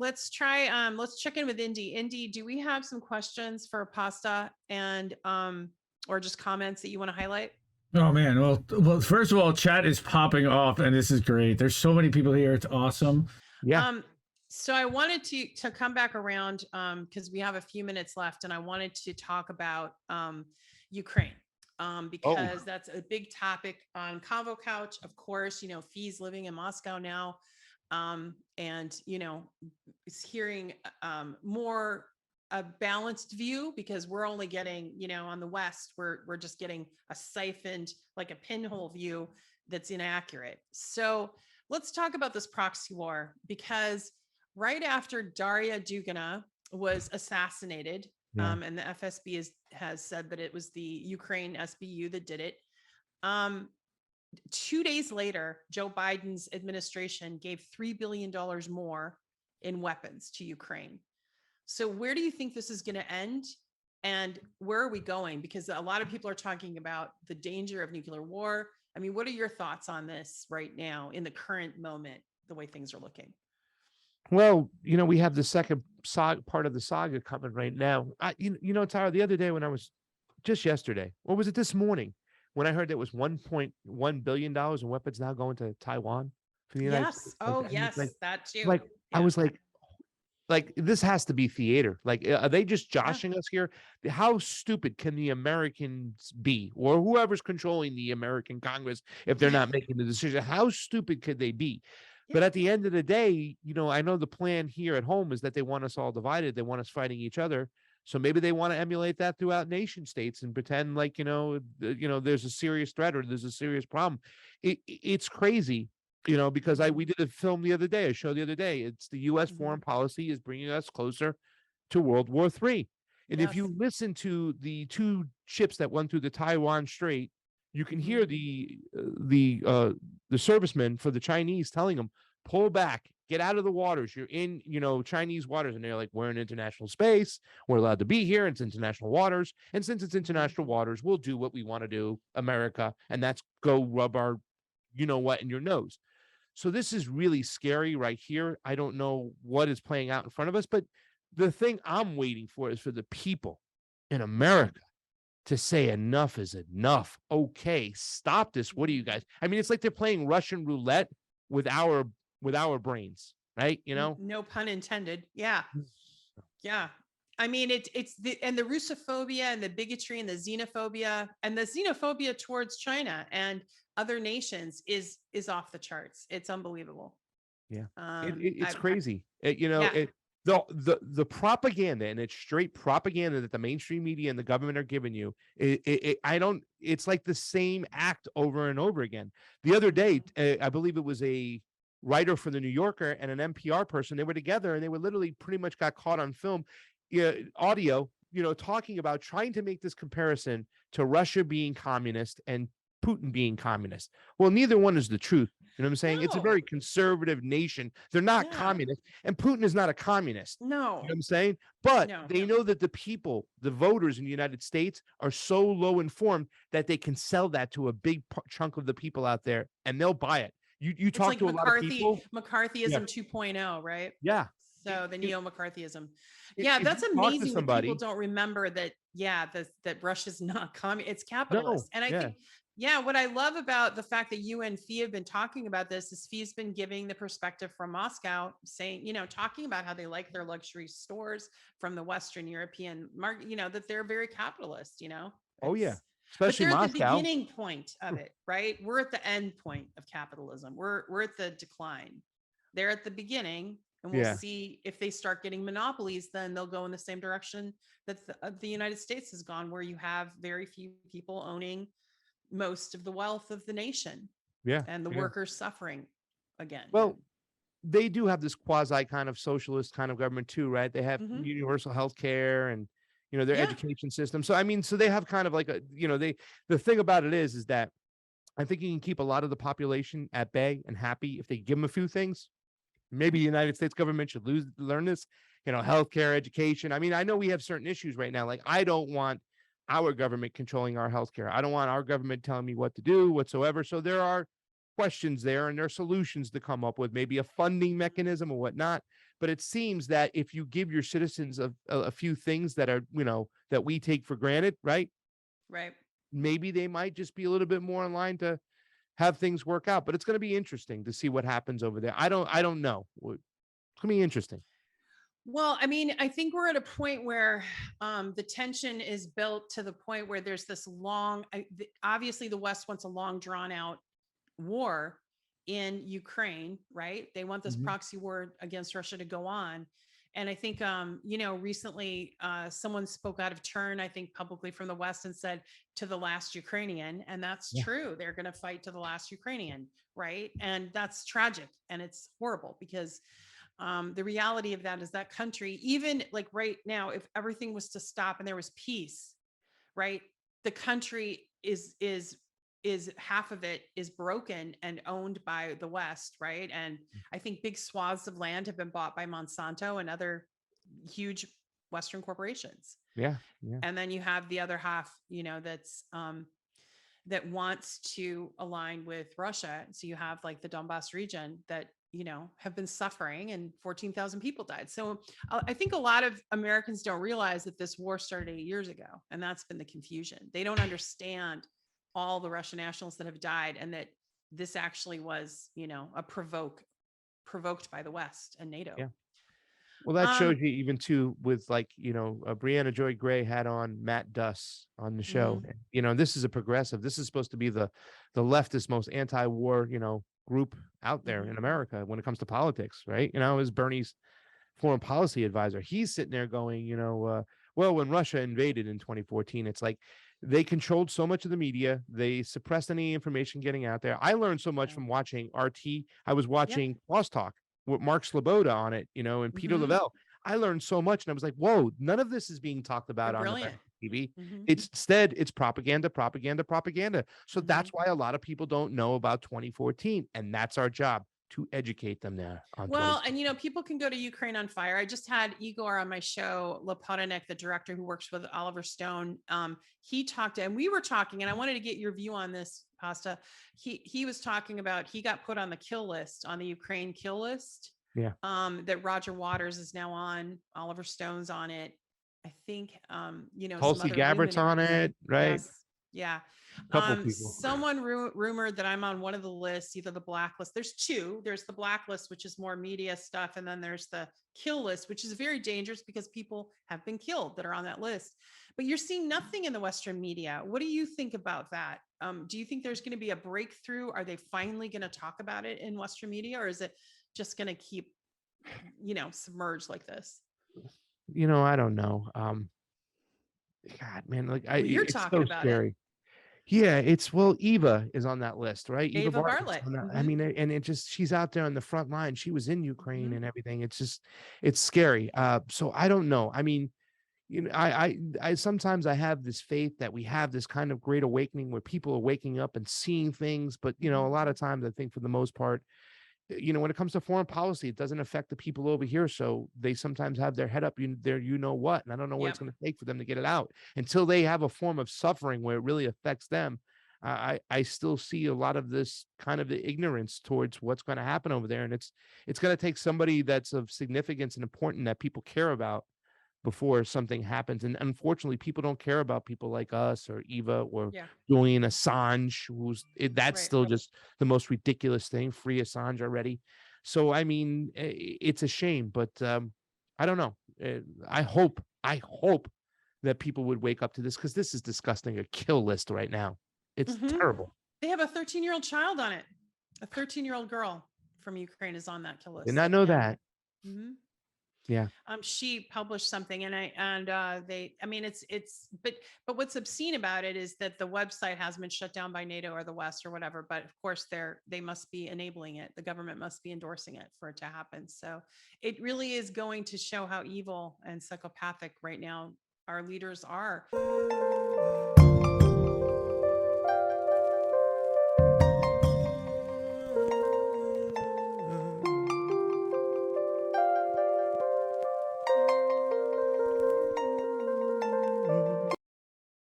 let's try, let's check in with Indy. Indy, do we have some questions for Pasta and, or just comments that you want to highlight? Oh man, well, first of all, chat is popping off, and this is great. There's so many people here; it's awesome. Yeah. So I wanted to come back around because we have a few minutes left, and I wanted to talk about Ukraine because that's a big topic on Convo Couch. Of course, you know, Fee's living in Moscow now, and you know, is hearing more a balanced view because we're only getting, you know, on the West, we're just getting a siphoned, like a pinhole view that's inaccurate. So let's talk about this proxy war because right after Daria Dugina was assassinated, and the FSB has said that it was the Ukraine SBU that did it. 2 days later, Joe Biden's administration gave $3 billion more in weapons to Ukraine. So where do you think this is going to end? And where are we going? Because a lot of people are talking about the danger of nuclear war. I mean, what are your thoughts on this right now in the current moment, the way things are looking? Well, you know, we have the second part of the saga coming right now. You know, Tara, the other day when I was just yesterday, or was it this morning, when I heard there was $1.1 billion in weapons now going to Taiwan for the United States. Oh, yes, that too. Like, I was like, this has to be theater. Like, are they just joshing us here? How stupid can the Americans be, or whoever's controlling the American Congress, if they're not making the decision? How stupid could they be? But at the end of the day, you know, I know the plan here at home is that they want us all divided. They want us fighting each other. So maybe they want to emulate that throughout nation states and pretend like, you know, there's a serious threat or there's a serious problem. It's crazy, you know, because we did a film the other day, a show the other day. It's the U.S. foreign policy is bringing us closer to World War III. And if you listen to the two ships that went through the Taiwan Strait, you can hear the servicemen for the Chinese telling them, pull back, get out of the waters. You're in, you know, Chinese waters. And they're like, we're in international space. We're allowed to be here. It's international waters. And since it's international waters, we'll do what we want to do, America. And that's go rub our, you know what, in your nose. So this is really scary right here. I don't know what is playing out in front of us, but the thing I'm waiting for is for the people in America to say enough is enough. Okay, stop this. What do you guys? I mean, it's like they're playing Russian roulette with our brains, right? You know, no pun intended. Yeah. I mean, it's the Russophobia and the bigotry and the xenophobia towards China and other nations is off the charts. It's unbelievable. Yeah, it's crazy. The propaganda, and it's straight propaganda that the mainstream media and the government are giving you. It's like the same act over and over again. The other day, I believe it was a writer for the New Yorker and an NPR person. They were together and they were literally pretty much got caught on film, audio, you know, talking about trying to make this comparison to Russia being communist and Putin being communist. Well, neither one is the truth. You know what I'm saying? No. It's a very conservative nation. They're not communist, and Putin is not a communist. No. You know what I'm saying? But they know that the people, the voters in the United States are so low informed that they can sell that to a big chunk of the people out there, and they'll buy it. You talk like to a lot of people. McCarthyism 2.0, right? Yeah. So the neo-McCarthyism. Yeah, that's amazing that people don't remember that, that Russia's not communist. It's capitalist. No. And I think, what I love about the fact that you and Fee have been talking about this is Fee's been giving the perspective from Moscow, saying, you know, talking about how they like their luxury stores from the Western European market, you know, that they're very capitalist, you know? Especially Moscow. At the beginning point of it, right? We're at the end point of capitalism. We're at the decline. They're at the beginning, and we'll see if they start getting monopolies, then they'll go in the same direction that the United States has gone, where you have very few people owning most of the wealth of the nation. And the workers suffering again. Well, they do have this quasi kind of socialist kind of government too, right? They have universal health care and, you know, their education system. So, I mean, so they have kind of like a, you know, the thing about it is that I think you can keep a lot of the population at bay and happy if they give them a few things. Maybe the United States government should learn this, you know, healthcare, education. I mean, I know we have certain issues right now. Like, I don't want our government controlling our healthcare. I don't want our government telling me what to do whatsoever. So there are questions there, and there are solutions to come up with, maybe a funding mechanism or whatnot. But it seems that if you give your citizens a few things that are, that we take for granted, right? Right. Maybe they might just be a little bit more in line to have things work out. But it's going to be interesting to see what happens over there. I don't know. It's going to be interesting. Well, I mean, I think we're at a point where the tension is built to the point where there's this obviously the West wants a long drawn out war in Ukraine, right? They want this proxy war against Russia to go on. And I think, recently someone spoke out of turn, I think publicly from the West, and said to the last Ukrainian. And that's true. They're going to fight to the last Ukrainian, right? And that's tragic. And it's horrible because the reality of that is that country, even like right now, if everything was to stop and there was peace, right? The country is half of it is broken and owned by the West, right? And I think big swaths of land have been bought by Monsanto and other huge Western corporations. Yeah. And then you have the other half, that's that wants to align with Russia. So you have like the Donbass region that, have been suffering, and 14,000 people died. So I think a lot of Americans don't realize that this war started 8 years ago. And that's been the confusion. They don't understand all the Russian nationals that have died, and that this actually was, provoked by the West and NATO. Yeah. Well, that shows you even too with like, Brianna Joy Gray had on Matt Duss on the show. This is a progressive. This is supposed to be the leftist, most anti-war, group out there in America when it comes to politics, right? Is Bernie's foreign policy advisor. He's sitting there going, well, when Russia invaded in 2014, it's like they controlled so much of the media. They suppressed any information getting out there. I learned so much from watching RT. I was watching Crosstalk with Mark Sloboda on it, and Peter Lavelle. I learned so much, and I was like, whoa, none of this is being talked about on American TV. Instead, it's propaganda. So that's why a lot of people don't know about 2014. And that's our job, to educate them there. Well, and people can go to Ukraine on Fire. I just had Igor on my show, Lopotonik, the director who works with Oliver Stone. He talked, and we were talking, and I wanted to get your view on this, Pasta. He was talking about, he got put on the kill list, on the Ukraine kill list. Yeah. That Roger Waters is now on. Oliver Stone's on it. I think, Tulsi Gabbard's on it, right? Yes. Yeah. Someone rumored that I'm on one of the lists, either the blacklist. There's two. There's the blacklist, which is more media stuff. And then there's the kill list, which is very dangerous because people have been killed that are on that list. But you're seeing nothing in the Western media. What do you think about that? Do you think there's going to be a breakthrough? Are they finally going to talk about it in Western media, or is it just going to keep, submerged like this? I don't know. God, man, like you're it's talking so about scary. it. Yeah, Eva is on that list, right? Eva Bartlett. I mean, and it just, she's out there on the front line. She was in Ukraine and everything. It's scary. So I don't know. I mean, I sometimes I have this faith that we have this kind of great awakening where people are waking up and seeing things, but a lot of times I think for the most part, when it comes to foreign policy, it doesn't affect the people over here. So they sometimes have their head up there, what, and I don't know what it's going to take for them to get it out until they have a form of suffering where it really affects them. I still see a lot of this kind of ignorance towards what's going to happen over there. And it's going to take somebody that's of significance and important that people care about before something happens. And unfortunately, people don't care about people like us or Eva or Julian Assange, that's still just the most ridiculous thing. Free Assange already. So, I mean, it's a shame, but I don't know. I hope that people would wake up to this, because this is disgusting. A kill list right now. It's terrible. They have a 13-year-old child on it. A 13-year-old girl from Ukraine is on that kill list. Did not know that. Yeah. She published something, and but what's obscene about it is that the website has been shut down by NATO or the West or whatever. But of course, they must be enabling it. The government must be endorsing it for it to happen. So it really is going to show how evil and psychopathic right now our leaders are.